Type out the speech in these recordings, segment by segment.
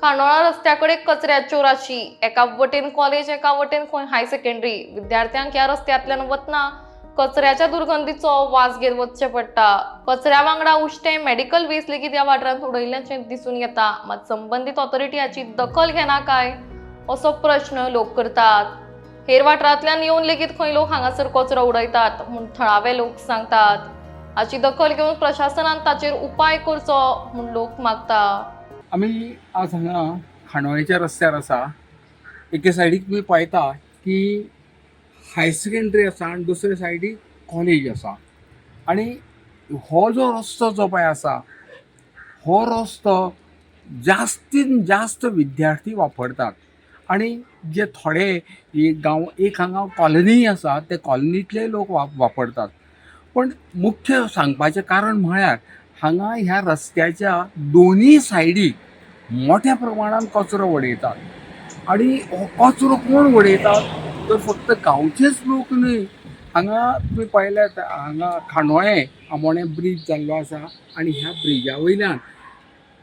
खानोळा रस्त्याकडे कचऱ्याच्यो राशी, एका वटेन कॉलेज एका वटेन खंय हाय सेकंडरी. विद्यार्थ्यांक ह्या रस्त्यांतल्यान वतना कचऱ्याच्या दुर्गंधीचो वास घेत वचचें पडटा. कचऱ्या वांगडा उश्टे मेडिकल वेस्ट लेगीत ह्या वाठारांत उडयल्ल्याचें दिसून येता. मात संबंदीत ऑथॉरिटी हाची दखल घेना काय असो प्रश्न लोक करतात. हेर वाठारांतल्यान येवन लेगीत खंय लोक हांगासर कचरो उडयतात म्हूण थळावे लोक सांगतात. हाची दखल घेवन प्रशासनान ताचेर उपाय करचो म्हूण लोक मागता. आम्ही आज हांगा खांडोळेच्या रस्त्यार आसा. एके सायडीक तुमी पळयता की हाय सेकंडरी आसा आनी दुसरे सायडीक कॉलेज आसा. आनी हो जो रस्तो जो पळय आसा, हो रस्तो जास्तीन जास्त विद्यार्थी वापरतात. आनी जे थोडे एक हांगा कॉलनी आसा, ते कॉलनीतले लोक वापरतात. पण मुख्य सांगपाचें कारण म्हळ्यार हांगा ह्या रस्त्याच्या दोनूय सायडीक मोठ्या प्रमाणात कचरो उडयतात. आणि हो कचरो कोण उडयतात तर फक्त गांवचेच लोक न्हय. हांगा तुमी पळयल्यात, हांगा खांडोळे आमोणे ब्रीज जाल्लो आसा आनी ह्या ब्रिजा वयल्यान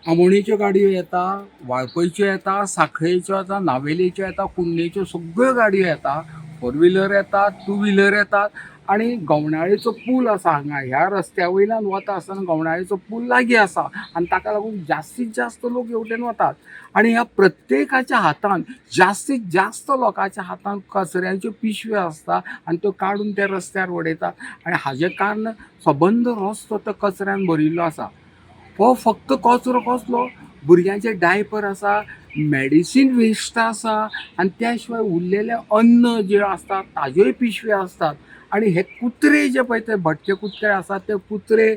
आमोणेच्यो गाडयो येता, वाळपयच्यो येता, सांखळेच्यो येता, नावेलीच्यो येता, कुंडलेच्यो सगळ्यो गाडयो येता. फोर व्हिलर येतात, टू व्हिलर येतात. आनी गवंडाळेचो पूल आसा हांगा, ह्या रस्त्या वयल्यान वता आसतना गवंडाळेचो पूल लागीं आसा आनी ताका लागून जास्तीत जास्त लोक हेवटेन वतात. आनी ह्या प्रत्येकाच्या हातान, जास्तीत जास्त लोकांच्या हातान कचऱ्याच्यो पिशव्यो आसता आनी त्यो काडून त्या रस्त्यार उडयतात. आनी हाजें कारण सबंद रस्तो तो कचऱ्यान भरिल्लो आसा. हो फक्त कचरो कसलो, भुरग्यांचे डायपर आसा, मेडिसीन वेस्ट आसा आनी त्या शिवाय उरलेले अन्न जे आसता ताज्योय पिशव्यो आसतात. आनी हे कुत्रे जे पळय ते भटके कुत्रे आसात, ते कुत्रे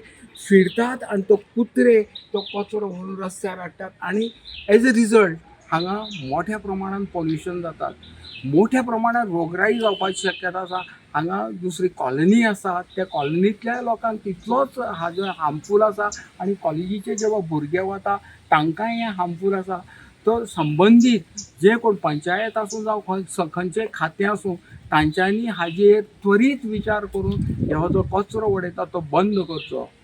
फिरतात आनी तो कचरो व्हरून रस्त्यार हाडटात. आनी एज अ रिजल्ट हांगा मोठ्या प्रमाणात पॉल्युशन जातात. मोठ्या प्रमाणात रोगराई जावपाची शक्यता आसा. हांगा दुसरी कॉलनी आसा, त्या कॉलनींतल्या लोकांक तितलोच हाजो हार्मफूल आसा आनी कॉलेजीचे जेव्हा भुरगे वता तांकांय हें हार्मफूल आसा. तो संबंदीत जे कोण पंचायत आसूं जावं खंयचें खातें आसूं, तांच्यांनी हाजेर त्वरीत विचार करून हो जो कचरो उडयता तो बंद करचो.